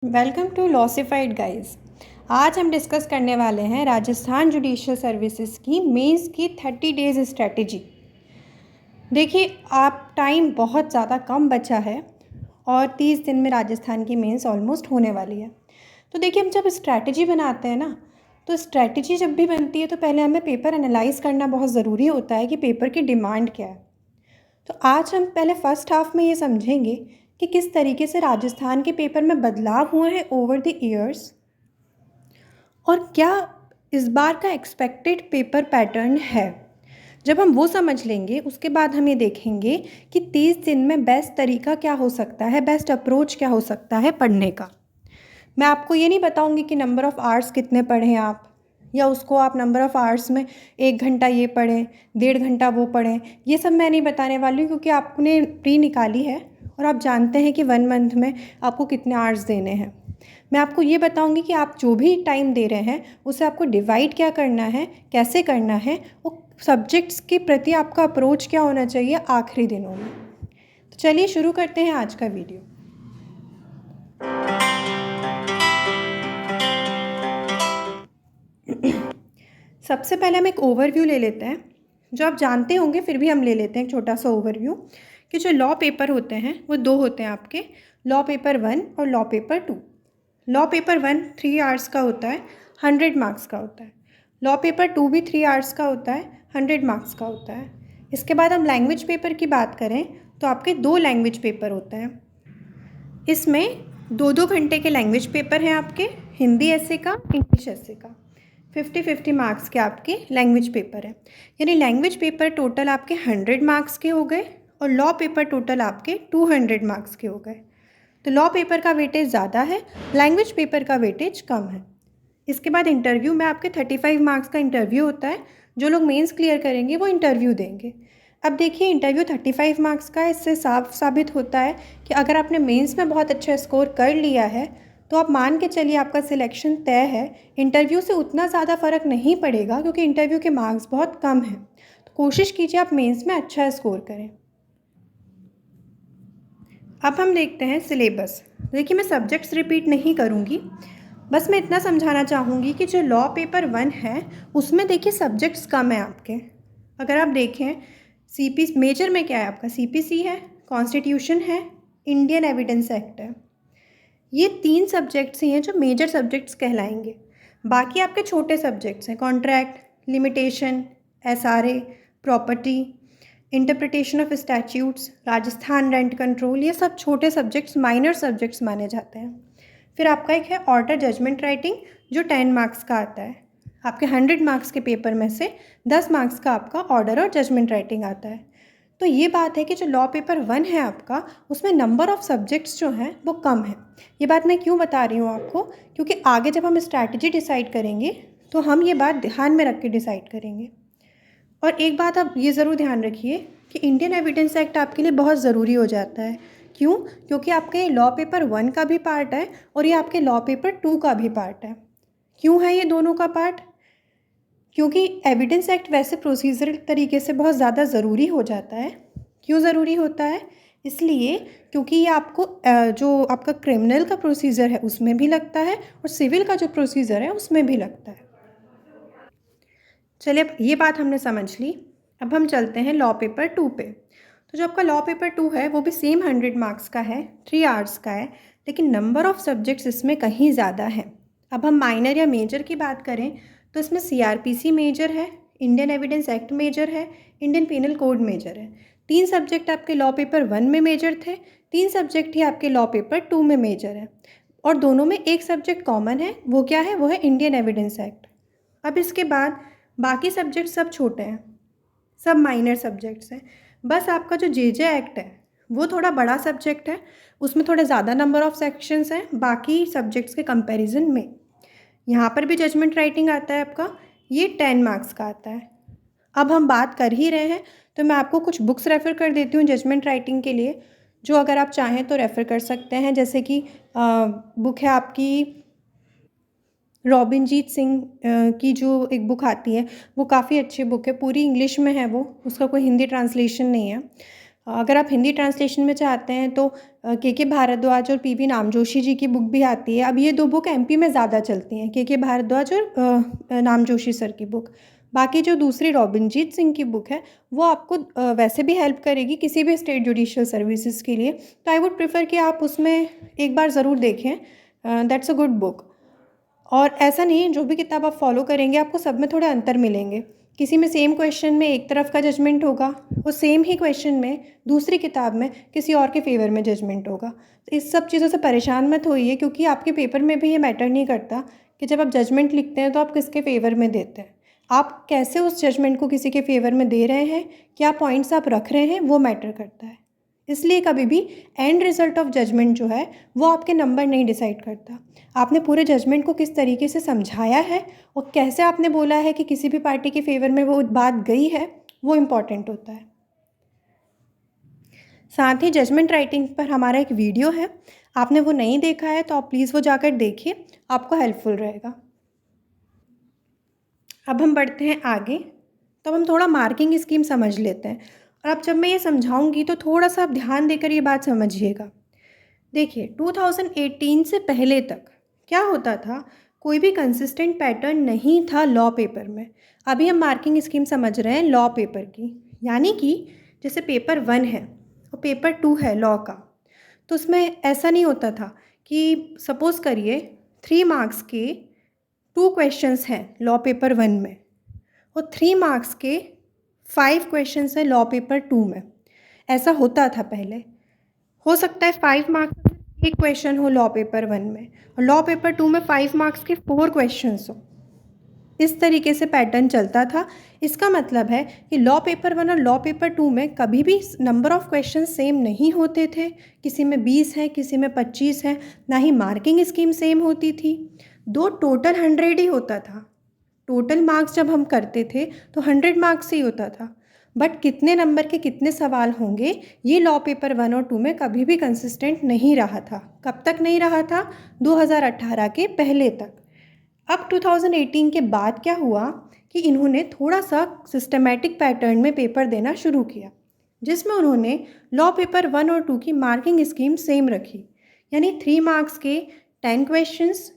Welcome to लॉसिफाइड guys. आज हम discuss करने वाले हैं राजस्थान जुडिशियल सर्विसेज की मेंस की 30 डेज़ स्ट्रेटजी। देखिए, आप टाइम बहुत ज़्यादा कम बचा है और 30 दिन में राजस्थान की मेंस ऑलमोस्ट होने वाली है। तो देखिए, हम जब स्ट्रैटेजी बनाते हैं ना, तो स्ट्रैटेजी जब भी बनती है तो पहले हमें पेपर एनालाइज करना बहुत ज़रूरी होता है कि पेपर की डिमांड क्या है। तो आज हम पहले फर्स्ट हाफ में ये समझेंगे कि किस तरीके से राजस्थान के पेपर में बदलाव हुए हैं ओवर द ईयर्स और क्या इस बार का एक्सपेक्टेड पेपर पैटर्न है। जब हम वो समझ लेंगे उसके बाद हम ये देखेंगे कि 30 दिन में बेस्ट तरीका क्या हो सकता है, बेस्ट अप्रोच क्या हो सकता है पढ़ने का। मैं आपको ये नहीं बताऊंगी कि नंबर ऑफ़ आवर्स कितने पढ़ें आप, या उसको आप नंबर ऑफ़ आवर्स में 1 घंटा ये पढ़ें, 1.5 घंटा वो पढ़ें। ये सब मैं नहीं बताने वाली हूँ क्योंकि आपने प्री निकाली है और आप जानते हैं कि 1 मंथ में आपको कितने आवर्स देने हैं। मैं आपको ये बताऊंगी कि आप जो भी टाइम दे रहे हैं उसे आपको डिवाइड क्या करना है, कैसे करना है, और सब्जेक्ट्स के प्रति आपका अप्रोच क्या होना चाहिए आखिरी दिनों में। तो चलिए शुरू करते हैं आज का वीडियो। सबसे पहले हम एक ओवरव्यू ले लेते हैं, जो आप जानते होंगे फिर भी हम ले लेते हैं एक छोटा सा ओवरव्यू कि जो लॉ पेपर होते हैं वो 2 होते हैं आपके, लॉ पेपर 1 और law paper 2। Law paper 1 3 hours का होता है, 100 मार्क्स का होता है। लॉ पेपर 2 भी 3 आवर्स का होता है, 100 मार्क्स का होता है। इसके बाद हम लैंग्वेज पेपर की बात करें तो आपके 2 लैंग्वेज पेपर होते हैं। इसमें 2-2 घंटे के लैंग्वेज पेपर हैं आपके, हिंदी ऐसे का, इंग्लिश ऐसे का। 50-50 मार्क्स के आपके लैंग्वेज पेपर हैं। यानी लैंग्वेज पेपर टोटल आपके 100 मार्क्स के हो गए और लॉ पेपर टोटल आपके 200 मार्क्स के हो गए। तो लॉ पेपर का वेटेज ज़्यादा है, लैंग्वेज पेपर का वेटेज कम है। इसके बाद इंटरव्यू में आपके 35 मार्क्स का इंटरव्यू होता है। जो लोग मेंस क्लियर करेंगे वो इंटरव्यू देंगे। अब देखिए, इंटरव्यू 35 मार्क्स का है, इससे साफ साबित होता है कि अगर आपने मेंस में बहुत अच्छा स्कोर कर लिया है तो आप मान के चलिए आपका सिलेक्शन तय है। इंटरव्यू से उतना ज़्यादा फ़र्क नहीं पड़ेगा क्योंकि इंटरव्यू के मार्क्स बहुत कम हैं। तो कोशिश कीजिए आप मेंस में अच्छा स्कोर करें। अब हम देखते हैं सिलेबस। देखिए, मैं सब्जेक्ट्स रिपीट नहीं करूँगी, बस मैं इतना समझाना चाहूँगी कि जो लॉ पेपर 1 है उसमें देखिए सब्जेक्ट्स कम हैं आपके। अगर आप देखें सीपी मेजर में क्या है आपका, सीपीसी है, कॉन्स्टिट्यूशन है, इंडियन एविडेंस एक्ट है। ये 3 सब्जेक्ट्स ही हैं जो मेजर सब्जेक्ट्स कहलाएंगे। बाकी आपके छोटे सब्जेक्ट्स हैं, contract, limitation, SRA, property, interpretation of statutes, Rajasthan rent control. ये सब छोटे सब्जेक्ट्स, माइनर सब्जेक्ट्स माने जाते हैं। फिर आपका एक है ऑर्डर जजमेंट राइटिंग जो 10 मार्क्स का आता है। आपके 100 मार्क्स के पेपर में से 10 मार्क्स का आपका ऑर्डर और जजमेंट राइटिंग आता है। तो ये बात है कि जो लॉ पेपर 1 है आपका, उसमें नंबर ऑफ़ सब्जेक्ट्स जो हैं वो कम है। ये बात मैं क्यों बता रही हूँ आपको, क्योंकि आगे जब हम स्ट्रैटेजी डिसाइड करेंगे तो हम ये बात ध्यान में रख के डिसाइड करेंगे। और एक बात आप ये ज़रूर ध्यान रखिए कि इंडियन एविडेंस एक्ट आपके लिए बहुत ज़रूरी हो जाता है। क्यों? क्योंकि आपके लॉ पेपर 1 का भी पार्ट है और ये आपके लॉ पेपर 2 का भी पार्ट है। क्यों है ये दोनों का पार्ट? क्योंकि एविडेंस एक्ट वैसे प्रोसीजरल तरीके से बहुत ज़्यादा ज़रूरी हो जाता है। क्यों ज़रूरी होता है? इसलिए क्योंकि ये आपको जो आपका क्रिमिनल का प्रोसीजर है उसमें भी लगता है और सिविल का जो प्रोसीजर है उसमें भी लगता है। चलिए, अब ये बात हमने समझ ली। अब हम चलते हैं लॉ पेपर 2 पे। तो जो आपका लॉ पेपर 2 है वो भी सेम 100 मार्क्स का है, 3 आवर्स का है, लेकिन नंबर ऑफ़ सब्जेक्ट्स इसमें कहीं ज़्यादा है। अब हम माइनर या मेजर की बात करें तो इसमें सीआरपीसी मेजर है, इंडियन एविडेंस एक्ट मेजर है, इंडियन पीनल कोड मेजर है। 3 सब्जेक्ट आपके लॉ पेपर 1 में मेजर थे, 3 सब्जेक्ट ही आपके लॉ पेपर 2 में मेजर है और दोनों में एक सब्जेक्ट कॉमन है। वो क्या है? वो है इंडियन एविडेंस एक्ट। अब इसके बाद बाकी सब्जेक्ट सब छोटे हैं, सब माइनर सब्जेक्ट्स हैं। बस आपका जो जेजे एक्ट है वो थोड़ा बड़ा सब्जेक्ट है, उसमें थोड़े ज़्यादा नंबर ऑफ़ सेक्शंस हैं बाकी सब्जेक्ट्स के कंपैरिजन में। यहाँ पर भी जजमेंट राइटिंग आता है आपका, ये 10 मार्क्स का आता है। अब हम बात कर ही रहे हैं तो मैं आपको कुछ बुक्स रेफ़र कर देती हूँ जजमेंट राइटिंग के लिए, जो अगर आप चाहें तो रेफ़र कर सकते हैं। जैसे कि बुक है आपकी रॉबिनजीत सिंह की जो एक बुक आती है वो काफ़ी अच्छी बुक है, पूरी इंग्लिश में है वो, उसका कोई हिंदी ट्रांसलेशन नहीं है। अगर आप हिंदी ट्रांसलेशन में चाहते हैं तो के भारद्वाज और पी नामजोशी जी की बुक भी आती है। अब ये 2 बुक एमपी में ज़्यादा चलती हैं, के भारद्वाज और नामजोशी सर की बुक। बाकी जो दूसरी रॉबिनजीत सिंह की बुक है वो आपको वैसे भी हेल्प करेगी किसी भी स्टेट जुडिशियल सर्विसेज के लिए। तो आई वुड प्रेफर कि आप उसमें एक बार ज़रूर देखें। That's a good book. और ऐसा नहीं है, जो भी किताब आप फॉलो करेंगे आपको सब में थोड़े अंतर मिलेंगे। किसी में सेम क्वेश्चन में एक तरफ का जजमेंट होगा, वो सेम ही क्वेश्चन में दूसरी किताब में किसी और के फेवर में जजमेंट होगा। तो इस सब चीज़ों से परेशान मत होइए, क्योंकि आपके पेपर में भी ये मैटर नहीं करता कि जब आप जजमेंट लिखते हैं तो आप किसके फेवर में देते हैं। आप कैसे उस जजमेंट को किसी के फेवर में दे रहे हैं, क्या पॉइंट्स आप रख रहे हैं, वो मैटर करता है। इसलिए कभी भी एंड रिजल्ट ऑफ जजमेंट जो है वो आपके नंबर नहीं डिसाइड करता। आपने पूरे जजमेंट को किस तरीके से समझाया है और कैसे आपने बोला है कि किसी भी पार्टी के फेवर में वो बात गई है, वो इम्पॉर्टेंट होता है। साथ ही जजमेंट राइटिंग पर हमारा एक वीडियो है, आपने वो नहीं देखा है तो आप प्लीज़ वो जाकर देखिए, आपको हेल्पफुल रहेगा। अब हम बढ़ते हैं आगे, तो अब हम थोड़ा मार्किंग स्कीम समझ लेते हैं। और अब जब मैं ये समझाऊंगी तो थोड़ा सा आप ध्यान देकर ये बात समझिएगा। देखिए 2018 से पहले तक क्या होता था, कोई भी कंसिस्टेंट पैटर्न नहीं था लॉ पेपर में। अभी हम मार्किंग स्कीम समझ रहे हैं लॉ पेपर की, यानी कि जैसे पेपर 1 है और पेपर 2 है लॉ का, तो उसमें ऐसा नहीं होता था कि सपोज़ करिए 3 मार्क्स के 2 क्वेश्चंस हैं लॉ पेपर 1 में और 3 मार्क्स के 5 क्वेश्चंस हैं लॉ पेपर 2 में। ऐसा होता था पहले। हो सकता है 5 मार्क्स का एक क्वेश्चन हो लॉ पेपर 1 में और लॉ पेपर 2 में 5 मार्क्स के 4 क्वेश्चंस हो। इस तरीके से पैटर्न चलता था। इसका मतलब है कि लॉ पेपर 1 और लॉ पेपर 2 में कभी भी नंबर ऑफ़ क्वेश्चन सेम नहीं होते थे। किसी में 20 है, किसी में 25 है, ना ही मार्किंग स्कीम सेम होती थी। दो टोटल 100 ही होता था। टोटल मार्क्स जब हम करते थे तो 100 मार्क्स ही होता था। बट कितने नंबर के कितने सवाल होंगे, ये लॉ पेपर 1 और 2 में कभी भी कंसिस्टेंट नहीं रहा था। कब तक नहीं रहा था? 2018 के पहले तक। अब 2018 के बाद क्या हुआ कि इन्होंने थोड़ा सा सिस्टमेटिक पैटर्न में पेपर देना शुरू किया, जिसमें उन्होंने लॉ पेपर 1 और 2 की मार्किंग स्कीम सेम रखी। यानी 3 मार्क्स के 10 क्वेश्चंस,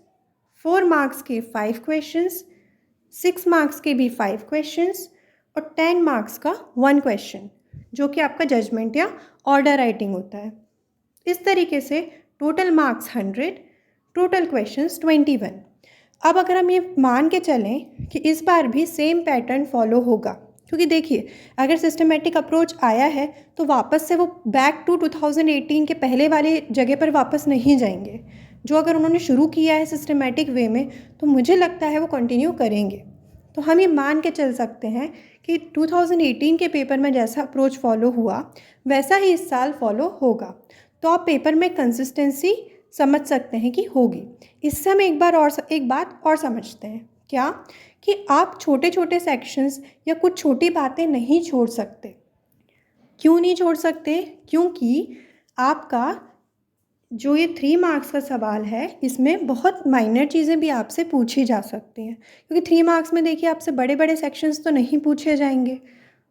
4 मार्क्स के 5 क्वेश्चंस, 6 मार्क्स के भी 5 क्वेश्चंस और 10 मार्क्स का 1 क्वेश्चन, जो कि आपका जजमेंट या ऑर्डर राइटिंग होता है। इस तरीके से टोटल मार्क्स 100, टोटल क्वेश्चंस 21। अब अगर हम ये मान के चलें कि इस बार भी सेम पैटर्न फॉलो होगा, क्योंकि देखिए अगर सिस्टमेटिक अप्रोच आया है तो वापस से वो बैक टू 2018 के पहले वाले जगह पर वापस नहीं जाएंगे। जो अगर उन्होंने शुरू किया है सिस्टमेटिक वे में, तो मुझे लगता है वो कंटिन्यू करेंगे। तो हम ये मान के चल सकते हैं कि 2018 के पेपर में जैसा अप्रोच फॉलो हुआ वैसा ही इस साल फॉलो होगा। तो आप पेपर में कंसिस्टेंसी समझ सकते हैं कि होगी। इससे हम एक बात और समझते हैं, क्या कि आप छोटे छोटे सेक्शंस या कुछ छोटी बातें नहीं छोड़ सकते। क्यों नहीं छोड़ सकते? क्योंकि आपका जो ये 3 मार्क्स का सवाल है, इसमें बहुत माइनर चीज़ें भी आपसे पूछी जा सकती हैं। क्योंकि 3 मार्क्स में देखिए आपसे बड़े बड़े सेक्शंस तो नहीं पूछे जाएंगे।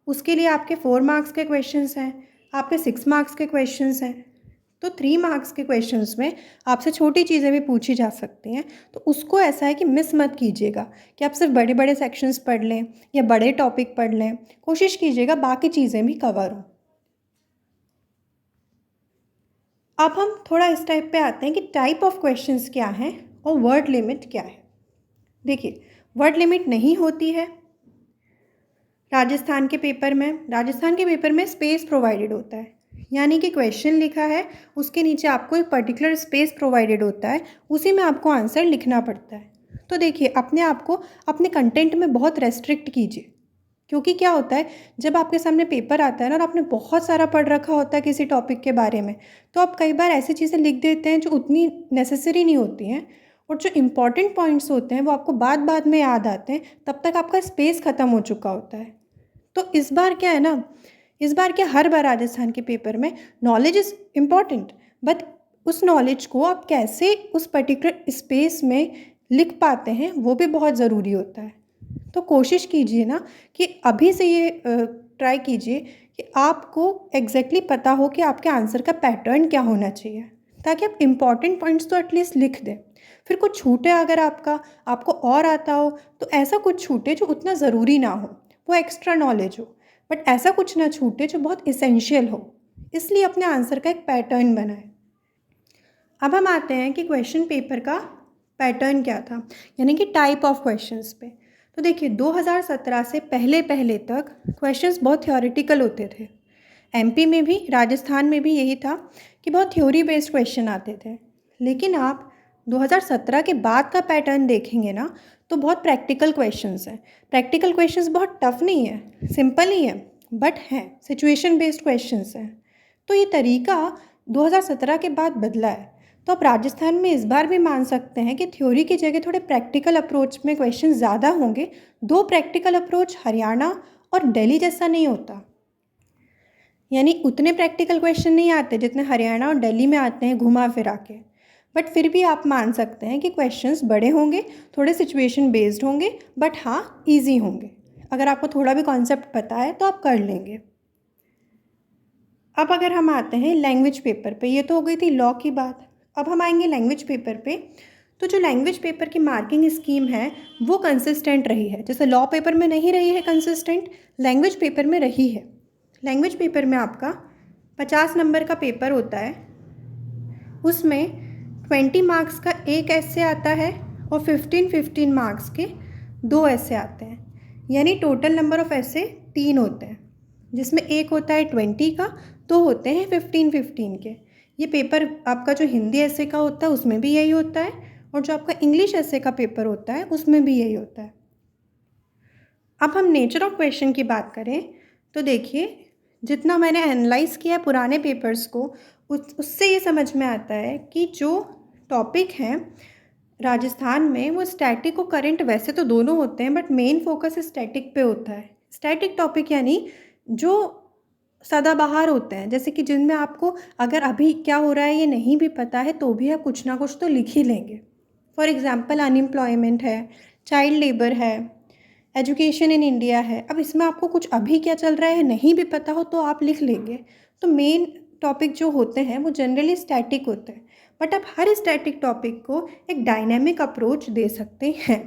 उसके लिए आपके 4 मार्क्स के क्वेश्चंस हैं, आपके 6 मार्क्स के क्वेश्चंस हैं। तो 3 मार्क्स के क्वेश्चंस में आपसे छोटी चीज़ें भी पूछी जा सकती हैं। तो उसको ऐसा है कि मिस मत कीजिएगा कि आप सिर्फ बड़े बड़े सेक्शंस पढ़ लें या बड़े टॉपिक पढ़ लें। कोशिश कीजिएगा बाकी चीज़ें भी कवर हों। अब हम थोड़ा इस टाइप पे आते हैं कि टाइप ऑफ क्वेश्चंस क्या हैं और वर्ड लिमिट क्या है। देखिए वर्ड लिमिट नहीं होती है राजस्थान के पेपर में स्पेस प्रोवाइडेड होता है। यानी कि क्वेश्चन लिखा है, उसके नीचे आपको एक पर्टिकुलर स्पेस प्रोवाइडेड होता है, उसी में आपको आंसर लिखना पड़ता है। तो देखिए अपने आप को अपने कंटेंट में बहुत रेस्ट्रिक्ट कीजिए, क्योंकि क्या होता है जब आपके सामने पेपर आता है ना और आपने बहुत सारा पढ़ रखा होता है किसी टॉपिक के बारे में, तो आप कई बार ऐसी चीज़ें लिख देते हैं जो उतनी नेसेसरी नहीं होती हैं, और जो इम्पॉर्टेंट पॉइंट्स होते हैं वो आपको बाद में याद आते हैं, तब तक आपका स्पेस ख़त्म हो चुका होता है। तो इस बार क्या है ना, इस बार क्या हर बार राजस्थान के पेपर में नॉलेज इज़ इम्पॉर्टेंट, बट उस नॉलेज को आप कैसे उस पर्टिकुलर स्पेस में लिख पाते हैं वो भी बहुत ज़रूरी होता है। तो कोशिश कीजिए ना कि अभी से ये ट्राई कीजिए कि आपको एग्जैक्टली पता हो कि आपके आंसर का पैटर्न क्या होना चाहिए, ताकि आप इम्पॉर्टेंट पॉइंट्स तो एटलीस्ट लिख दें। फिर कुछ छूटे अगर आपको और आता हो तो ऐसा कुछ छूटे जो उतना ज़रूरी ना हो, वो एक्स्ट्रा नॉलेज हो, बट ऐसा कुछ ना छूटे जो बहुत इसेंशियल हो। इसलिए अपने आंसर का एक पैटर्न बनाएं। अब हम आते हैं कि क्वेश्चन पेपर का पैटर्न क्या था, यानी कि टाइप ऑफ क्वेश्चंस पे। तो देखिए 2017 से पहले पहले तक क्वेश्चंस बहुत थ्योरेटिकल होते थे। एमपी में भी, राजस्थान में भी यही था कि बहुत थ्योरी बेस्ड क्वेश्चन आते थे। लेकिन आप 2017 के बाद का पैटर्न देखेंगे ना, तो बहुत प्रैक्टिकल क्वेश्चंस हैं। प्रैक्टिकल क्वेश्चंस बहुत टफ नहीं है, सिंपल ही है, बट हैं सिचुएशन बेस्ड क्वेश्चंस हैं। तो ये तरीका 2017 के बाद बदला है। तो आप राजस्थान में इस बार भी मान सकते हैं कि थ्योरी की जगह थोड़े प्रैक्टिकल अप्रोच में क्वेश्चन ज़्यादा होंगे। दो प्रैक्टिकल अप्रोच हरियाणा और दिल्ली जैसा नहीं होता, यानी उतने प्रैक्टिकल क्वेश्चन नहीं आते जितने हरियाणा और दिल्ली में आते हैं घुमा फिरा के। बट फिर भी आप मान सकते हैं कि क्वेश्चंस बड़े होंगे, थोड़े सिचुएशन बेस्ड होंगे, बट हाँ ईजी होंगे। अगर आपको थोड़ा भी कॉन्सेप्ट पता है तो आप कर लेंगे। अब अगर हम आते हैं लैंग्वेज पेपर पे, ये तो हो गई थी लॉ की बात। अब हम आएंगे लैंग्वेज पेपर पे। तो जो लैंग्वेज पेपर की मार्किंग स्कीम है वो कंसिस्टेंट रही है। जैसे लॉ पेपर में नहीं रही है कंसिस्टेंट, लैंग्वेज पेपर में रही है। लैंग्वेज पेपर में आपका 50 नंबर का पेपर होता है, उसमें 20 मार्क्स का एक ऐसे आता है और 15 मार्क्स के 2 ऐसे आते हैं, यानी टोटल नंबर ऑफ ऐसे 3 होते हैं, जिसमें एक होता है 20 का, 2 होते हैं 15 के। ये पेपर आपका जो हिंदी ऐसे का होता है उसमें भी यही होता है, और जो आपका इंग्लिश ऐसे का पेपर होता है उसमें भी यही होता है। अब हम नेचर ऑफ क्वेश्चन की बात करें तो देखिए, जितना मैंने एनालाइज़ किया पुराने पेपर्स को, उससे ये समझ में आता है कि जो टॉपिक हैं राजस्थान में वो स्टैटिक और करंट वैसे तो दोनों होते हैं, बट मेन फोकस स्टैटिक पे होता है। स्टैटिक टॉपिक यानी जो सदाबहार होते हैं, जैसे कि जिनमें आपको अगर अभी क्या हो रहा है ये नहीं भी पता है तो भी आप कुछ ना कुछ तो लिख ही लेंगे। फॉर एग्ज़ाम्पल अनएम्प्लॉयमेंट है, चाइल्ड लेबर है, एजुकेशन इन इंडिया है। अब इसमें आपको कुछ अभी क्या चल रहा है नहीं भी पता हो तो आप लिख लेंगे। तो मेन टॉपिक जो होते हैं वो जनरली स्टैटिक होते हैं, बट आप हर स्टैटिक टॉपिक को एक डायनेमिक अप्रोच दे सकते हैं।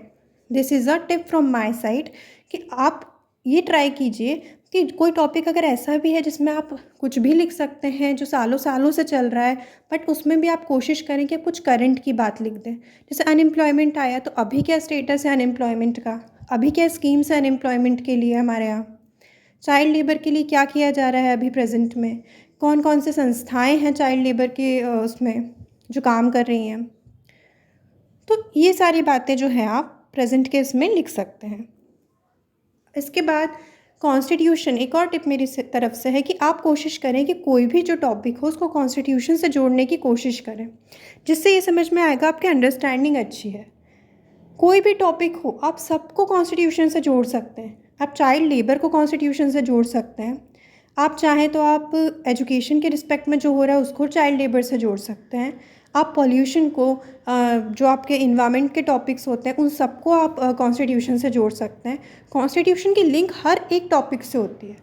This is a tip from my side कि आप ये ट्राई कीजिए कि कोई टॉपिक अगर ऐसा भी है जिसमें आप कुछ भी लिख सकते हैं जो सालों सालों से चल रहा है, बट उसमें भी आप कोशिश करें कि आप कुछ करंट की बात लिख दें। जैसे अनएम्प्लॉयमेंट आया तो अभी क्या स्टेटस है अनएम्प्लॉयमेंट का, अभी क्या स्कीम्स है अनएम्प्लॉयमेंट के लिए हमारे यहाँ, चाइल्ड लेबर के लिए क्या किया जा रहा है अभी प्रेजेंट में, कौन कौन से संस्थाएं हैं चाइल्ड लेबर के उसमें जो काम कर रही हैं। तो ये सारी बातें जो हैं आप प्रेजेंट के इसमें लिख सकते हैं। इसके बाद कॉन्स्टिट्यूशन, एक और टिप मेरी तरफ से है कि आप कोशिश करें कि कोई भी जो टॉपिक हो उसको कॉन्स्टिट्यूशन से जोड़ने की कोशिश करें, जिससे ये समझ में आएगा आपकी अंडरस्टैंडिंग अच्छी है। कोई भी टॉपिक हो आप सबको कॉन्स्टिट्यूशन से जोड़ सकते हैं। आप चाइल्ड लेबर को कॉन्स्टिट्यूशन से जोड़ सकते हैं, आप चाहें तो आप एजुकेशन के रिस्पेक्ट में जो हो रहा है उसको चाइल्ड लेबर से जोड़ सकते हैं। आप पॉल्यूशन को, जो आपके इन्वायरमेंट के टॉपिक्स होते हैं उन सबको आप कॉन्स्टिट्यूशन से जोड़ सकते हैं। कॉन्स्टिट्यूशन की लिंक हर एक टॉपिक से होती है,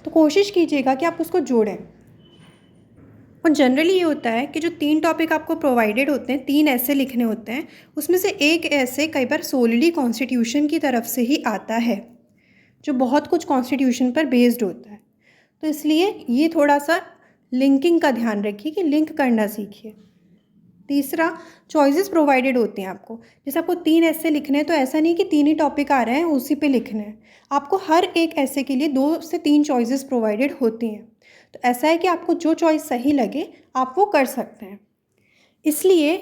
तो कोशिश कीजिएगा कि आप उसको जोड़ें। और जनरली ये होता है कि जो 3 टॉपिक आपको प्रोवाइडेड होते हैं, 3 ऐसे लिखने होते हैं, उसमें से एक ऐसे कई बार सोलिडली कॉन्स्टिट्यूशन की तरफ से ही आता है, जो बहुत कुछ कॉन्स्टिट्यूशन पर बेस्ड होता है। तो इसलिए ये थोड़ा सा लिंकिंग का ध्यान रखिए कि लिंक करना सीखिए। तीसरा, चॉइसेस प्रोवाइडेड होते हैं आपको। जैसे आपको 3 ऐसे लिखने हैं तो ऐसा नहीं कि 3 ही टॉपिक आ रहे हैं उसी पे लिखने हैं, आपको हर एक ऐसे के लिए 2 से 3 चॉइसेस प्रोवाइडेड होती हैं। तो ऐसा है कि आपको जो चॉइस सही लगे आप वो कर सकते हैं। इसलिए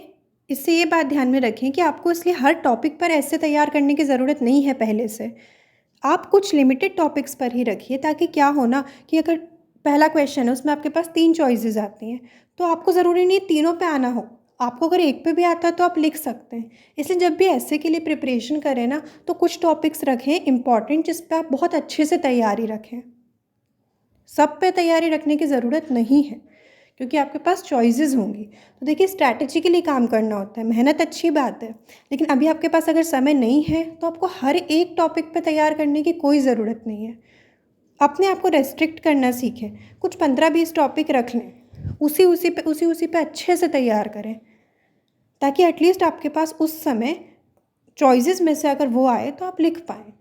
इससे ये बात ध्यान में रखें कि आपको इसलिए हर टॉपिक पर ऐसे तैयार करने की ज़रूरत नहीं है पहले से। आप कुछ लिमिटेड टॉपिक्स पर ही रखिए, ताकि क्या हो ना कि अगर पहला क्वेश्चन है उसमें आपके पास 3 चॉइसेस आती हैं तो आपको ज़रूरी नहीं तीनों पे आना हो, आपको अगर एक पे भी आता है तो आप लिख सकते हैं। इसलिए जब भी ऐसे के लिए प्रिपरेशन करें ना तो कुछ टॉपिक्स रखें इंपॉर्टेंट, जिस पे आप बहुत अच्छे से तैयारी रखें। सब पे तैयारी रखने की ज़रूरत नहीं है, क्योंकि आपके पास चॉइसेस होंगी। तो देखिए स्ट्रैटेजिकली काम करना होता है, मेहनत अच्छी बात है, लेकिन अभी आपके पास अगर समय नहीं है तो आपको हर एक टॉपिक पे तैयार करने की कोई ज़रूरत नहीं है। अपने आप को रेस्ट्रिक्ट करना सीखें, कुछ 15-20 टॉपिक रख लें, उसी पे अच्छे से तैयार करें, ताकि एटलीस्ट आपके पास उस समय चॉइसेस में से अगर वो आए तो आप लिख पाएँ।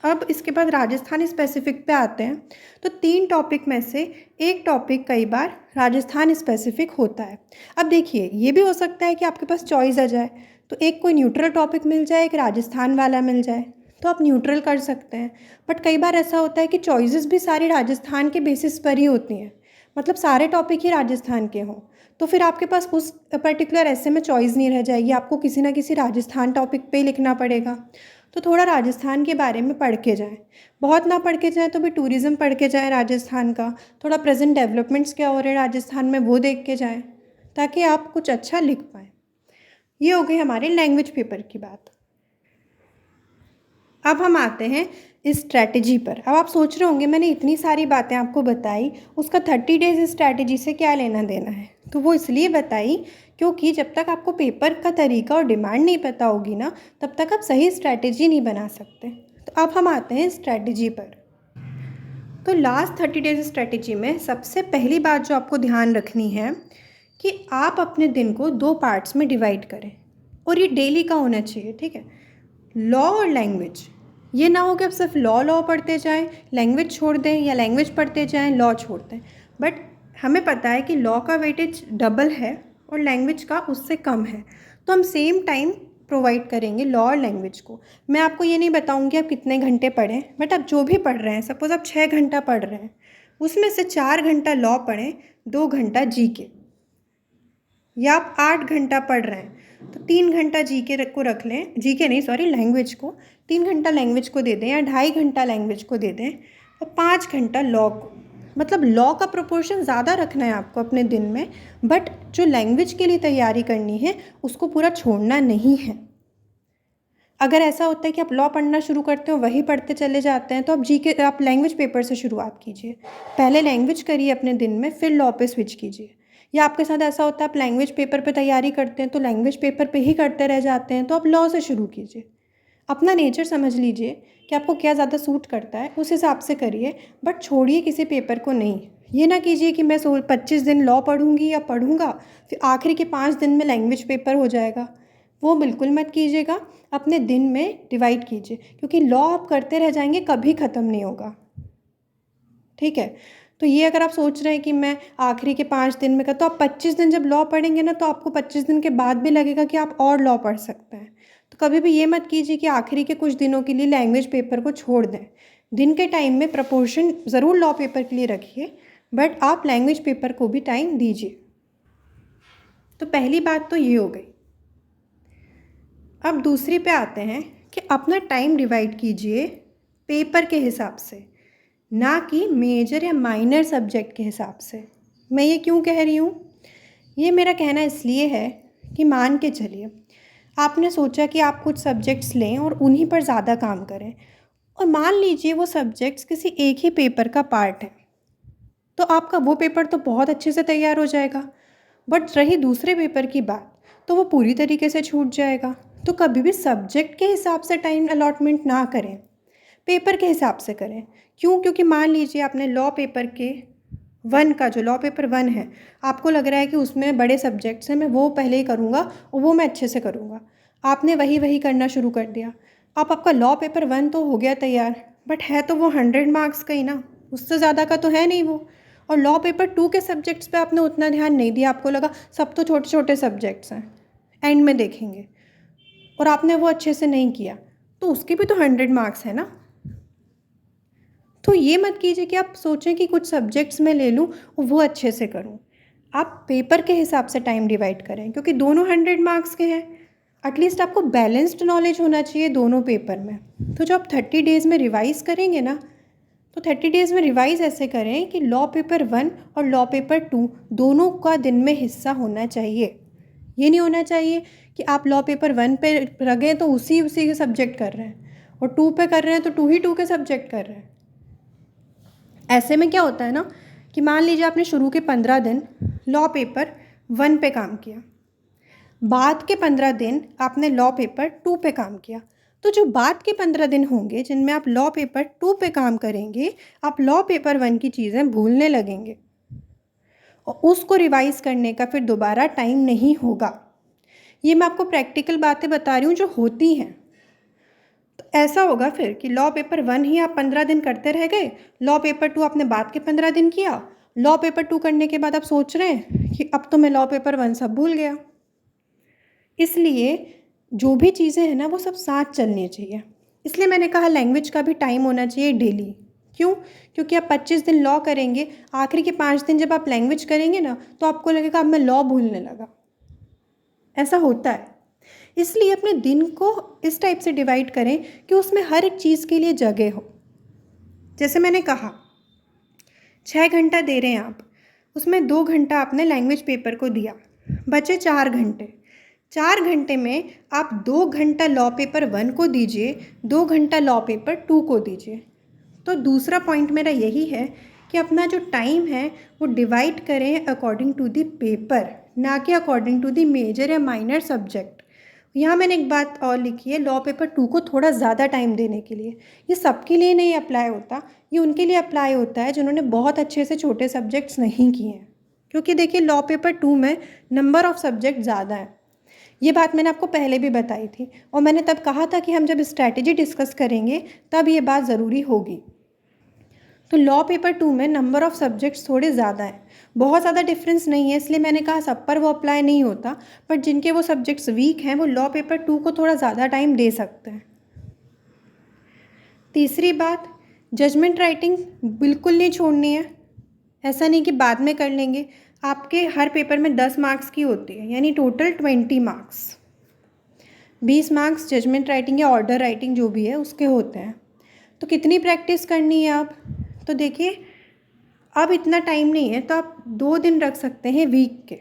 अब इसके बाद राजस्थान स्पेसिफिक पे आते हैं। तो 3 टॉपिक में से एक टॉपिक कई बार राजस्थान स्पेसिफिक होता है। अब देखिए, ये भी हो सकता है कि आपके पास चॉइस आ जाए, तो एक कोई न्यूट्रल टॉपिक मिल जाए, एक राजस्थान वाला मिल जाए, तो आप न्यूट्रल कर सकते हैं। बट कई बार ऐसा होता है कि चॉइसेस भी सारी राजस्थान के बेसिस पर ही होती हैं, मतलब सारे टॉपिक ही राजस्थान के हों, तो फिर आपके पास उस पर्टिकुलर ऐसे में चॉइस नहीं रह जाएगी, आपको किसी ना किसी राजस्थान टॉपिक पे ही लिखना पड़ेगा। तो थोड़ा राजस्थान के बारे में पढ़ के जाएं, बहुत ना पढ़ के जाएं तो भी टूरिज़्म पढ़ के जाएं राजस्थान का, थोड़ा प्रेजेंट डेवलपमेंट्स क्या हो रहे हैं राजस्थान में वो देख के जाएं, ताकि आप कुछ अच्छा लिख पाएँ। ये हो गई हमारे लैंग्वेज पेपर की बात। अब हम आते हैं इस स्ट्रैटेजी पर। अब आप सोच रहे होंगे मैंने इतनी सारी बातें आपको बताई, उसका 30 डेज़ स्ट्रैटेजी से क्या लेना देना है? तो वो इसलिए बताई क्योंकि जब तक आपको पेपर का तरीका और डिमांड नहीं पता होगी ना, तब तक आप सही स्ट्रैटेजी नहीं बना सकते। तो अब हम आते हैं स्ट्रैटेजी पर। तो लास्ट 30 डेज़ स्ट्रैटेजी में सबसे पहली बात जो आपको ध्यान रखनी है कि आप अपने दिन को 2 पार्ट्स में डिवाइड करें, और ये डेली का होना चाहिए, ठीक है? लॉ और लैंग्वेज। ये ना हो कि आप सिर्फ लॉ पढ़ते जाएं, लैंग्वेज छोड़ दें, या लैंग्वेज पढ़ते जाएं, लॉ छोड़ दें। बट हमें पता है कि लॉ का वेटेज डबल है और लैंग्वेज का उससे कम है, तो हम सेम टाइम प्रोवाइड करेंगे लॉ और लैंग्वेज को। मैं आपको ये नहीं बताऊंगी आप कितने घंटे पढ़ें, बट आप जो भी पढ़ रहे हैं, सपोज़ आप 6 घंटा पढ़ रहे हैं, उसमें से 4 घंटा लॉ पढ़ें, 2 घंटा जीके। या आप 8 घंटा पढ़ रहे हैं तो 3 घंटा जीके को रख लें, जीके नहीं सॉरी लैंग्वेज को, 3 घंटा लैंग्वेज को दे दें, या 2.5 घंटा लैंग्वेज को दे दें, और 5 घंटा लॉ को। मतलब लॉ का प्रोपोर्शन ज़्यादा रखना है आपको अपने दिन में, बट जो लैंग्वेज के लिए तैयारी करनी है उसको पूरा छोड़ना नहीं है। अगर ऐसा होता है कि आप लॉ पढ़ना शुरू करते हो वही पढ़ते चले जाते हैं, तो आप लैंग्वेज पेपर से शुरुआत कीजिए, पहले लैंग्वेज करिए अपने दिन में, फिर लॉ पे स्विच कीजिए। या आपके साथ ऐसा होता है आप लैंग्वेज पेपर पे तैयारी करते हैं तो लैंग्वेज पेपर पे ही करते रह जाते हैं, तो आप लॉ से शुरू कीजिए। अपना नेचर समझ लीजिए कि आपको क्या ज़्यादा सूट करता है, उस हिसाब से करिए, बट छोड़िए किसी पेपर को नहीं। ये ना कीजिए कि मैं 25 दिन लॉ पढ़ूंगी या पढ़ूंगा, फिर आखिरी के 5 दिन में लैंग्वेज पेपर हो जाएगा, वो बिल्कुल मत कीजिएगा। अपने दिन में डिवाइड कीजिए, क्योंकि लॉ आप करते रह जाएंगे, कभी ख़त्म नहीं होगा, ठीक है? तो ये अगर आप सोच रहे हैं कि मैं आखिरी के 5 दिन में कर, तो आप 25 दिन जब लॉ पढ़ेंगे ना, तो आपको 25 दिन के बाद भी लगेगा कि आप और लॉ पढ़ सकते हैं। तो कभी भी ये मत कीजिए कि आखिरी के कुछ दिनों के लिए लैंग्वेज पेपर को छोड़ दें। दिन के टाइम में प्रपोर्शन ज़रूर लॉ पेपर के लिए रखिए, बट आप लैंग्वेज पेपर को भी टाइम दीजिए। तो पहली बात तो ये हो गई। अब दूसरी पे आते हैं कि अपना टाइम डिवाइड कीजिए पेपर के हिसाब से, ना कि मेजर या माइनर सब्जेक्ट के हिसाब से। मैं ये क्यों कह रही हूँ? ये मेरा कहना इसलिए है कि मान के चलिए आपने सोचा कि आप कुछ सब्जेक्ट्स लें और उन्हीं पर ज़्यादा काम करें, और मान लीजिए वो सब्जेक्ट्स किसी एक ही पेपर का पार्ट है, तो आपका वो पेपर तो बहुत अच्छे से तैयार हो जाएगा, बट रही दूसरे पेपर की बात, तो वो पूरी तरीके से छूट जाएगा। तो कभी भी सब्जेक्ट के हिसाब से टाइम अलॉटमेंट ना करें, पेपर के हिसाब से करें। क्यों? क्योंकि मान लीजिए आपने लॉ पेपर के 1 का, जो लॉ पेपर 1 है, आपको लग रहा है कि उसमें बड़े सब्जेक्ट्स हैं, मैं वो पहले ही करूँगा और वो मैं अच्छे से करूँगा। आपने वही करना शुरू कर दिया। आपका लॉ पेपर 1 तो हो गया तैयार, बट है तो वो 100 मार्क्स का ही ना, उससे ज़्यादा का तो है नहीं वो। और लॉ पेपर 2 के सब्जेक्ट्स पे आपने उतना ध्यान नहीं दिया, आपको लगा सब तो छोटे छोटे सब्जेक्ट्स हैं, एंड में देखेंगे, और आपने वो अच्छे से नहीं किया, तो उसके भी तो 100 मार्क्स है ना। तो ये मत कीजिए कि आप सोचें कि कुछ सब्जेक्ट्स मैं ले लूँ और वो अच्छे से करूँ। आप पेपर के हिसाब से टाइम डिवाइड करें, क्योंकि दोनों 100 मार्क्स के हैं। एटलीस्ट आपको बैलेंस्ड नॉलेज होना चाहिए दोनों पेपर में। तो जब आप 30 डेज़ में रिवाइज़ करेंगे ना, तो 30 डेज़ में रिवाइज़ ऐसे करें कि लॉ पेपर 1 और लॉ पेपर 2 दोनों का दिन में हिस्सा होना चाहिए। ये नहीं होना चाहिए कि आप लॉ पेपर 1 पे लगे तो उसी के सब्जेक्ट कर रहे हैं, और 2 पे कर रहे हैं तो 2 के सब्जेक्ट कर रहे हैं। ऐसे में क्या होता है ना कि मान लीजिए आपने शुरू के 15 दिन लॉ पेपर 1 पे काम किया, बाद के 15 दिन आपने लॉ पेपर 2 पे काम किया, तो जो बाद के 15 दिन होंगे जिनमें आप लॉ पेपर 2 पे काम करेंगे, आप लॉ पेपर 1 की चीज़ें भूलने लगेंगे और उसको रिवाइज़ करने का फिर दोबारा टाइम नहीं होगा। ये मैं आपको प्रैक्टिकल बातें बता रही हूँ जो होती हैं। तो ऐसा होगा फिर कि लॉ पेपर 1 ही आप 15 दिन करते रह गए, लॉ पेपर 2 आपने बाद के 15 दिन किया, लॉ पेपर 2 करने के बाद आप सोच रहे हैं कि अब तो मैं लॉ पेपर 1 सब भूल गया। इसलिए जो भी चीज़ें हैं ना वो सब साथ चलनी चाहिए। इसलिए मैंने कहा लैंग्वेज का भी टाइम होना चाहिए डेली। क्यों? क्योंकि आप 25 दिन लॉ करेंगे, आखिरी के 5 दिन जब आप लैंग्वेज करेंगे ना तो आपको लगेगा अब मैं लॉ भूलने लगा। ऐसा होता है। इसलिए अपने दिन को इस टाइप से डिवाइड करें कि उसमें हर एक चीज़ के लिए जगह हो। जैसे मैंने कहा 6 घंटा दे रहे हैं आप, उसमें 2 घंटा आपने लैंग्वेज पेपर को दिया, बचे 4 घंटे। 4 घंटे में आप 2 घंटा लॉ पेपर 1 को दीजिए, 2 घंटा लॉ पेपर 2 को दीजिए। तो दूसरा पॉइंट मेरा यही है कि अपना जो टाइम है वो डिवाइड करें अकॉर्डिंग टू द पेपर, ना कि अकॉर्डिंग टू द मेजर या माइनर सब्जेक्ट। यहाँ मैंने एक बात और लिखी है, लॉ पेपर 2 को थोड़ा ज़्यादा टाइम देने के लिए। ये सबके लिए नहीं अप्लाई होता, ये उनके लिए अप्लाई होता है जिन्होंने बहुत अच्छे से छोटे सब्जेक्ट्स नहीं किए हैं। क्योंकि देखिए लॉ पेपर 2 में नंबर ऑफ़ सब्जेक्ट ज़्यादा है। ये बात मैंने आपको पहले भी बताई थी और मैंने तब कहा था कि हम जब स्ट्रैटेजी डिस्कस करेंगे तब ये बात ज़रूरी होगी। तो लॉ पेपर 2 में नंबर ऑफ़ सब्जेक्ट्स थोड़े ज़्यादा हैं, बहुत ज़्यादा डिफरेंस नहीं है, इसलिए मैंने कहा सब पर वो अप्लाई नहीं होता, बट जिनके वो सब्जेक्ट्स वीक हैं वो लॉ पेपर 2 को थोड़ा ज़्यादा टाइम दे सकते हैं। तीसरी बात, जजमेंट राइटिंग बिल्कुल नहीं छोड़नी है। ऐसा नहीं कि बाद में कर लेंगे, आपके हर पेपर में 10 मार्क्स की होती है, यानी total 20 marks. 20 marks judgment writing या ऑर्डर राइटिंग जो भी है उसके होते हैं। तो कितनी प्रैक्टिस करनी है आप? तो देखिए अब इतना टाइम नहीं है तो आप 2 दिन रख सकते हैं वीक के,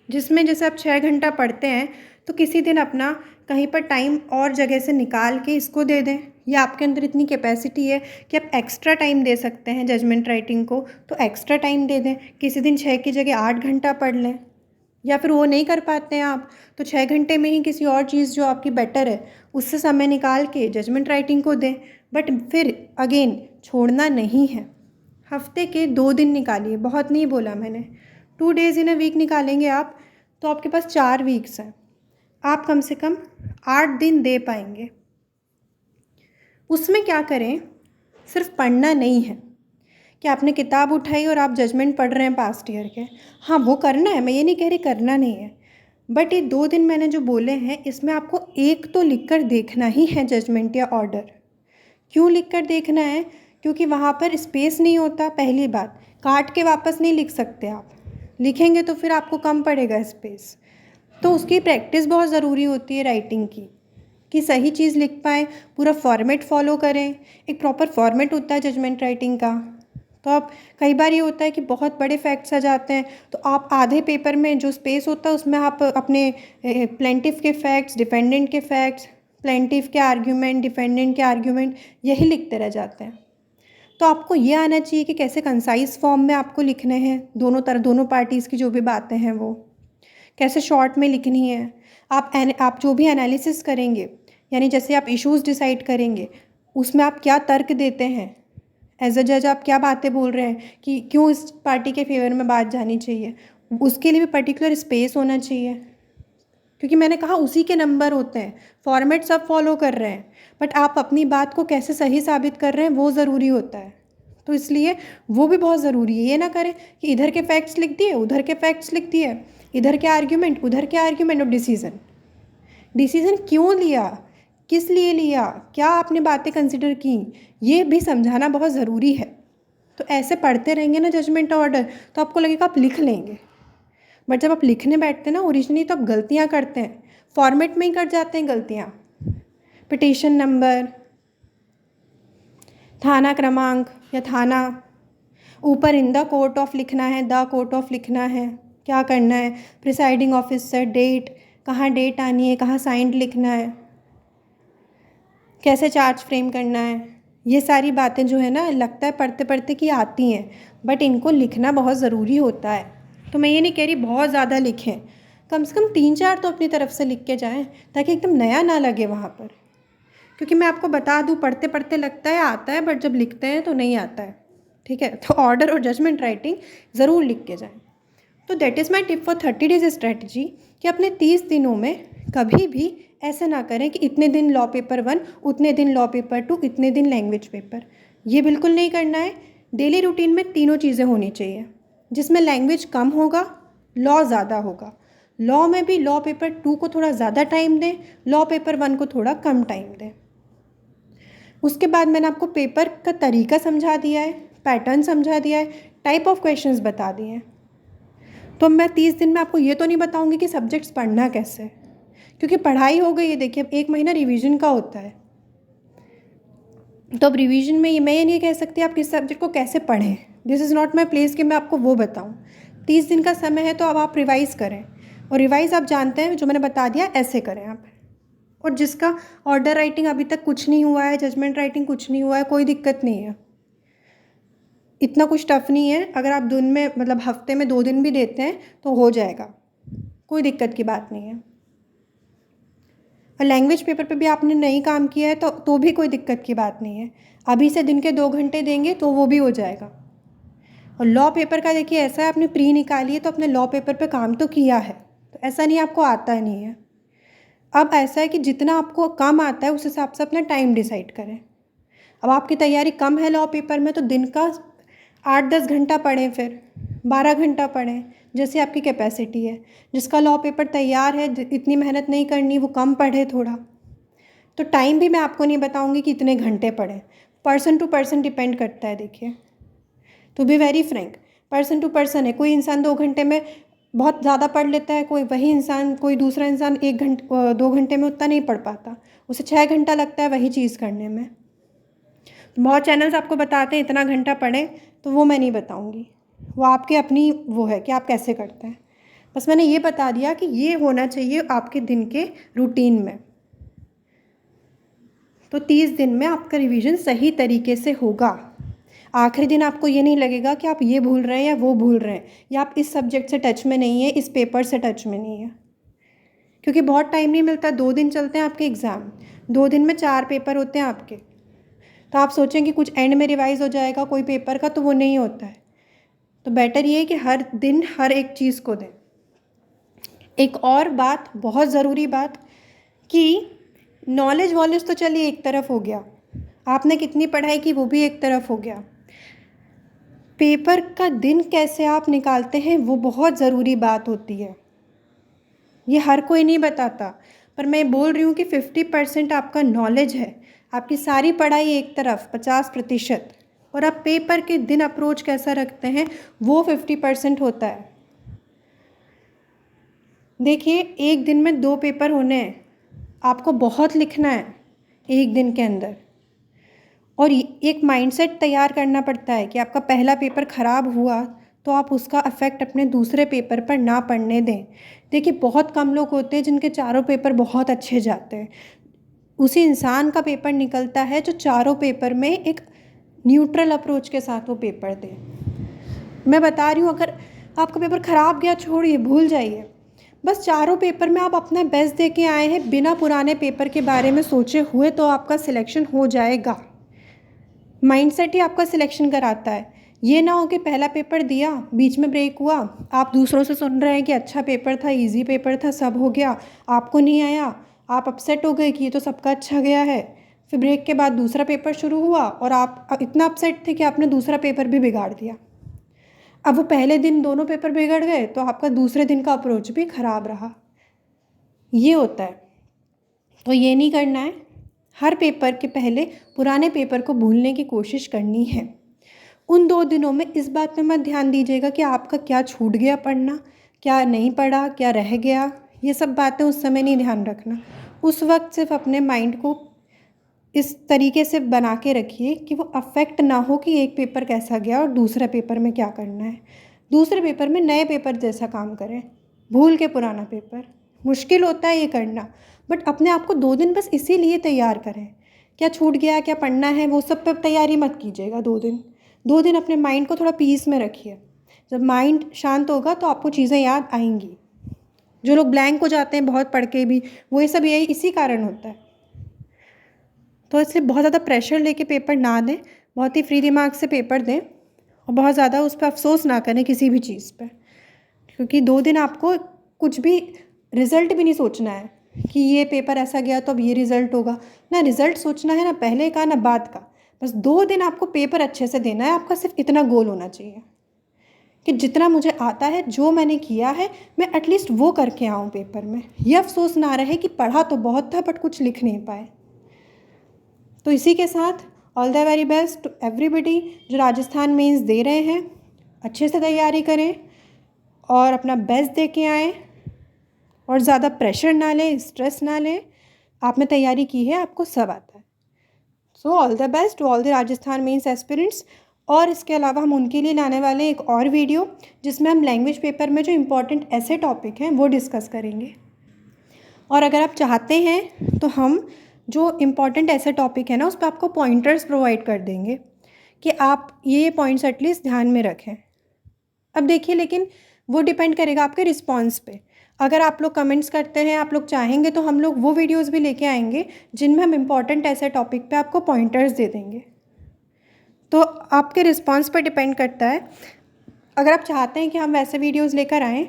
जिसमें जैसे आप 6 घंटा पढ़ते हैं तो किसी दिन अपना कहीं पर टाइम और जगह से निकाल के इसको दे दें, या आपके अंदर इतनी कैपेसिटी है कि आप एक्स्ट्रा टाइम दे सकते हैं जजमेंट राइटिंग को तो एक्स्ट्रा टाइम दे दें। किसी दिन 6 की जगह 8 घंटा पढ़ लें, या फिर वो नहीं कर पाते हैं आप तो 6 घंटे में ही किसी और चीज़ जो आपकी बेटर है उससे समय निकाल के जजमेंट राइटिंग को दें। बट फिर अगेन छोड़ना नहीं है, हफ्ते के 2 दिन निकालिए, बहुत नहीं बोला मैंने, 2 डेज़ इन अ वीक निकालेंगे आप तो आपके पास 4 वीक्स हैं, आप कम से कम 8 दिन दे पाएंगे। उसमें क्या करें, सिर्फ पढ़ना नहीं है कि आपने किताब उठाई और आप जजमेंट पढ़ रहे हैं पास्ट ईयर के। हाँ वो करना है, मैं ये नहीं कह रही करना नहीं है, बट ये 2 दिन मैंने जो बोले हैं इसमें आपको एक तो लिख कर देखना ही है जजमेंट या ऑर्डर। क्यों लिख कर देखना है? क्योंकि वहाँ पर स्पेस नहीं होता। पहली बात, काट के वापस नहीं लिख सकते आप, लिखेंगे तो फिर आपको कम पड़ेगा स्पेस। तो उसकी प्रैक्टिस बहुत ज़रूरी होती है राइटिंग की, कि सही चीज़ लिख पाएँ, पूरा फॉर्मेट फॉलो करें। एक प्रॉपर फॉर्मेट होता है जजमेंट राइटिंग का। तो आप कई बार ये होता है कि बहुत बड़े फैक्ट्स आ जाते हैं तो आप आधे पेपर में जो स्पेस होता है उसमें आप अपने प्लेंटिफ के फैक्ट्स, डिफेंडेंट के फैक्ट्स, प्लेंटिफ के आर्ग्यूमेंट, डिफेंडेंट के आर्ग्यूमेंट यही लिखते रह जाते हैं। तो आपको ये आना चाहिए कि कैसे कंसाइज फॉर्म में आपको लिखने हैं, दोनों पार्टीज़ की जो भी बातें हैं वो कैसे शॉर्ट में लिखनी है। आप जो भी एनालिसिस करेंगे, यानी जैसे आप इश्यूज़ डिसाइड करेंगे उसमें आप क्या तर्क देते हैं, एज अ जज आप क्या बातें बोल रहे हैं कि क्यों इस पार्टी के फेवर में बात जानी चाहिए, उसके लिए भी पर्टिकुलर स्पेस होना चाहिए। क्योंकि मैंने कहा उसी के नंबर होते हैं, फॉर्मेट सब फॉलो कर रहे हैं, बट आप अपनी बात को कैसे सही साबित कर रहे हैं वो ज़रूरी होता है। तो इसलिए वो भी बहुत ज़रूरी है। ये ना करें कि इधर के फैक्ट्स लिख दिए, उधर के फैक्ट्स लिख दिए, इधर के आर्ग्यूमेंट, उधर के आर्ग्यूमेंट और डिसीज़न क्यों लिया, किस लिए लिया, क्या आपने बातें कंसिडर की, ये भी समझाना बहुत ज़रूरी है। तो ऐसे पढ़ते रहेंगे ना जजमेंट ऑर्डर तो आपको लगेगा आप लिख लेंगे, बट जब आप लिखने बैठते हैं ना ओरिजिनली तो आप गलतियाँ करते हैं, फॉर्मेट में ही कर जाते हैं गलतियाँ। पिटीशन नंबर, थाना क्रमांक या थाना, ऊपर इन द कोर्ट ऑफ लिखना है, द कोर्ट ऑफ लिखना है, क्या करना है, प्रिसाइडिंग ऑफिसर, डेट, कहाँ डेट आनी है, कहाँ साइंड लिखना है, कैसे चार्ज फ्रेम करना है। ये सारी बातें जो है ना लगता है पढ़ते पढ़ते कि आती हैं, बट इनको लिखना बहुत ज़रूरी होता है। तो मैं ये नहीं कह रही बहुत ज़्यादा लिखें, कम से कम 3-4 तो अपनी तरफ से लिख के जाएं ताकि एकदम नया ना लगे वहाँ पर। क्योंकि मैं आपको बता दूँ, पढ़ते पढ़ते लगता है आता है, बट जब लिखते हैं तो नहीं आता है। ठीक है, तो ऑर्डर और जजमेंट राइटिंग ज़रूर लिख के जाएं। तो that is my tip for 30 days strategy कि अपने 30 दिनों में कभी भी ऐसे ना करें कि इतने दिन लॉ पेपर 1, उतने दिन लॉ पेपर 2, इतने दिन लैंग्वेज पेपर। ये बिल्कुल नहीं करना है। डेली रूटीन में तीनों चीज़ें होनी चाहिए, जिसमें लैंग्वेज कम होगा, लॉ ज़्यादा होगा। लॉ में भी लॉ पेपर 2 को थोड़ा ज़्यादा टाइम दें, लॉ पेपर 1 को थोड़ा कम टाइम दें। उसके बाद मैंने आपको पेपर का तरीका समझा दिया है, पैटर्न समझा दिया है, टाइप ऑफ क्वेश्चंस बता दिए हैं। तो मैं 30 दिन में आपको ये तो नहीं बताऊंगी कि सब्जेक्ट्स पढ़ना कैसे है, क्योंकि पढ़ाई हो गई है। देखिए, अब 1 महीना रिवीजन का होता है, तो अब रिवीजन में मैं ये नहीं कह सकती आप किस सब्जेक्ट को कैसे पढ़ें। This is not my place कि मैं आपको वो बताऊँ। 30 दिन का समय है, तो अब आप रिवाइज़ करें, और रिवाइज़ आप जानते हैं जो मैंने बता दिया ऐसे करें आप। और जिसका ऑर्डर राइटिंग अभी तक कुछ नहीं हुआ है, जजमेंट राइटिंग कुछ नहीं हुआ है, कोई दिक्कत नहीं है, इतना कुछ टफ नहीं है। अगर आप दिन में मतलब हफ्ते में 2 दिन भी देते हैं तो हो जाएगा, कोई दिक्कत की बात नहीं है। और लैंग्वेज पेपर पे भी आपने नहीं काम किया है तो भी कोई दिक्कत की बात नहीं है। अभी से दिन के 2 घंटे देंगे तो वो भी हो जाएगा। और लॉ पेपर का देखिए ऐसा है, आपने प्री निकाली है तो अपने लॉ पेपर पे काम तो किया है, तो ऐसा नहीं आपको आता नहीं है। अब ऐसा है कि जितना आपको कम आता है उस हिसाब से अपना टाइम डिसाइड करें। अब आपकी तैयारी कम है लॉ पेपर में, तो दिन का 8-10 घंटा पढ़ें, फिर 12 घंटा पढ़ें, जैसे आपकी कैपेसिटी है। जिसका लॉ पेपर तैयार है, इतनी मेहनत नहीं करनी, वो कम पढ़े थोड़ा। तो टाइम भी मैं आपको नहीं बताऊंगी कि इतने घंटे पढ़ें, पर्सन टू पर्सन डिपेंड करता है। देखिए, to be very frank, person to person है। कोई इंसान 2 घंटे में बहुत ज़्यादा पढ़ लेता है, कोई दूसरा इंसान 2 घंटे में उतना नहीं पढ़ पाता, उसे 6 घंटा लगता है वही चीज़ करने में। बहुत चैनल्स आपको बताते हैं इतना घंटा पढ़ें, तो वो मैं नहीं बताऊंगी, वो आपके अपनी वो है कि आप कैसे करते हैं। बस मैंने ये बता दिया कि ये होना चाहिए आपके दिन के रूटीन में। तो 30 दिन में आपका रिवीजन सही तरीके से होगा। आखिरी दिन आपको ये नहीं लगेगा कि आप ये भूल रहे हैं या वो भूल रहे हैं, या आप इस सब्जेक्ट से टच में नहीं है, इस पेपर से टच में नहीं है, क्योंकि बहुत टाइम नहीं मिलता। 2 दिन चलते हैं आपके एग्ज़ाम, 2 दिन में 4 पेपर होते हैं आपके। तो आप सोचेंगे कुछ एंड में रिवाइज़ हो जाएगा कोई पेपर का, तो वो नहीं होता है। तो बेटर ये है कि हर दिन हर एक चीज़ को दें। एक और बात, बहुत ज़रूरी बात, कि नॉलेज वॉलेज तो चलिए एक तरफ हो गया, आपने कितनी पढ़ाई की वो भी एक तरफ हो गया। पेपर का दिन कैसे आप निकालते हैं वो बहुत ज़रूरी बात होती है। ये हर कोई नहीं बताता, पर मैं बोल रही हूँ कि 50% आपका नॉलेज है, आपकी सारी पढ़ाई एक तरफ 50%, और आप पेपर के दिन अप्रोच कैसा रखते हैं वो 50% होता है। देखिए, एक दिन में 2 पेपर होने हैं, आपको बहुत लिखना है एक दिन के अंदर, और एक माइंडसेट तैयार करना पड़ता है कि आपका पहला पेपर ख़राब हुआ तो आप उसका अफेक्ट अपने दूसरे पेपर पर ना पड़ने दें। देखिए, बहुत कम लोग होते हैं जिनके चारों पेपर बहुत अच्छे जाते हैं। उसी इंसान का पेपर निकलता है जो चारों पेपर में एक न्यूट्रल अप्रोच के साथ वो पेपर दे। मैं बता रही हूँ, अगर आपका पेपर ख़राब गया, छोड़िए, भूल जाइए, बस चारों पेपर में आप अपना बेस्ट दे के आए हैं बिना पुराने पेपर के बारे में सोचे हुए, तो आपका सिलेक्शन हो जाएगा। माइंडसेट ही आपका सिलेक्शन कराता है। ये ना हो कि पहला पेपर दिया, बीच में ब्रेक हुआ, आप दूसरों से सुन रहे हैं कि अच्छा पेपर था, इजी पेपर था, सब हो गया, आपको नहीं आया, आप अपसेट हो गए कि ये तो सबका अच्छा गया है। फिर ब्रेक के बाद दूसरा पेपर शुरू हुआ और आप इतना अपसेट थे कि आपने दूसरा पेपर भी बिगाड़ दिया। अब वो पहले दिन दोनों पेपर बिगड़ गए तो आपका दूसरे दिन का अप्रोच भी ख़राब रहा। ये होता है, तो ये नहीं करना है। हर पेपर के पहले पुराने पेपर को भूलने की कोशिश करनी है। उन 2 दिनों में इस बात पे मत ध्यान दीजिएगा कि आपका क्या छूट गया पढ़ना, क्या नहीं पढ़ा, क्या रह गया, ये सब बातें उस समय नहीं ध्यान रखना। उस वक्त सिर्फ अपने माइंड को इस तरीके से बना के रखिए कि वो अफेक्ट ना हो कि एक पेपर कैसा गया और दूसरे पेपर में क्या करना है। दूसरे पेपर में नए पेपर जैसा काम करें, भूल के पुराना पेपर। मुश्किल होता है ये करना, बट अपने आप को 2 दिन बस इसीलिए तैयार करें। क्या छूट गया, क्या पढ़ना है, वो सब पे तैयारी मत कीजिएगा 2 दिन अपने माइंड को थोड़ा पीस में रखिए। जब माइंड शांत होगा तो आपको चीज़ें याद आएंगी। जो लोग ब्लैंक हो जाते हैं बहुत पढ़ के भी, वो ये सब यही इसी कारण होता है। 2 दिन बस इसीलिए तैयार करें कि अपने आप को 2 दिन 2 दिन अपने माइंड को थोड़ा पीस में रखिए। जब माइंड शांत होगा तो आपको चीज़ें याद आएंगी। जो लोग ब्लैंक हो जाते हैं बहुत पढ़ के भी, वो ये सब यही इसी कारण होता है। तो इसलिए बहुत ज़्यादा प्रेशर लेके पेपर ना दें, बहुत ही फ्री दिमाग से पेपर दें और बहुत ज़्यादा उस पर अफसोस ना करें किसी भी चीज़ पे, क्योंकि 2 दिन आपको कुछ भी रिज़ल्ट भी नहीं सोचना है कि ये पेपर ऐसा गया तो अब ये रिज़ल्ट होगा। ना रिज़ल्ट सोचना है, ना पहले का, ना बाद का। बस 2 दिन आपको पेपर अच्छे से देना है। आपका सिर्फ इतना गोल होना चाहिए कि जितना मुझे आता है, जो मैंने किया है, मैं एटलीस्ट वो करके आऊँ पेपर में। ये अफसोस ना रहे कि पढ़ा तो बहुत था बट कुछ लिख नहीं पाए। तो इसी के साथ all the very best to everybody जो राजस्थान मेंस दे रहे हैं। अच्छे से तैयारी करें और अपना बेस्ट दे के आएँ और ज़्यादा प्रेशर ना लें, स्ट्रेस ना लें। आपने तैयारी की है, आपको सब आता है। So all the best to all the Rajasthan mains aspirants. और इसके अलावा हम उनके लिए लाने वाले हैं एक और वीडियो जिसमें हम लैंग्वेज पेपर में जो इम्पोर्टेंट ऐसे टॉपिक हैं वो डिस्कस करेंगे। और अगर आप चाहते हैं तो हम जो इम्पॉर्टेंट ऐसे टॉपिक है ना, उस पर आपको पॉइंटर्स प्रोवाइड कर देंगे कि आप ये पॉइंट्स एटलीस्ट ध्यान में रखें। अब देखिए, लेकिन वो डिपेंड करेगा आपके रिस्पॉन्स पे। अगर आप लोग कमेंट्स करते हैं, आप लोग चाहेंगे, तो हम लोग वो वीडियोस भी लेके आएंगे जिनमें हम इम्पॉर्टेंट ऐसे टॉपिक पे आपको पॉइंटर्स दे देंगे। तो आपके रिस्पॉन्स पर डिपेंड करता है। अगर आप चाहते हैं कि हम वैसे वीडियोस लेकर आएँ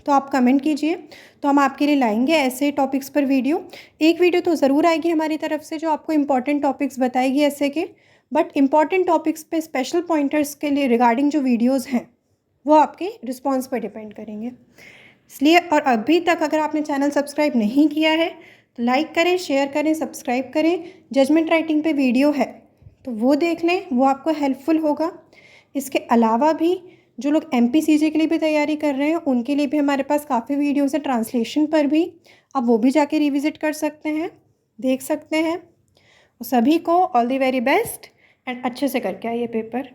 तो आप कमेंट कीजिए, तो हम आपके लिए लाएंगे ऐसे टॉपिक्स पर वीडियो। एक वीडियो तो ज़रूर आएगी हमारी तरफ से जो आपको इम्पॉर्टेंट टॉपिक्स बताएगी ऐसे के, बट इम्पॉर्टेंट टॉपिक्स पे स्पेशल पॉइंटर्स के लिए रिगार्डिंग जो वीडियोस हैं वो आपके रिस्पॉन्स पर डिपेंड करेंगे। इसलिए, और अभी तक अगर आपने चैनल सब्सक्राइब नहीं किया है तो लाइक करें, शेयर करें, सब्सक्राइब करें। जजमेंट राइटिंग पे वीडियो है तो वो देख लें, वो आपको हेल्पफुल होगा। इसके अलावा भी जो लोग MPCG के लिए भी तैयारी कर रहे हैं उनके लिए भी हमारे पास काफ़ी वीडियोस है ट्रांसलेशन पर भी। आप वो भी जाके रिविज़िट कर सकते हैं, देख सकते हैं। सभी को all the very best and अच्छे से करके आइए पेपर।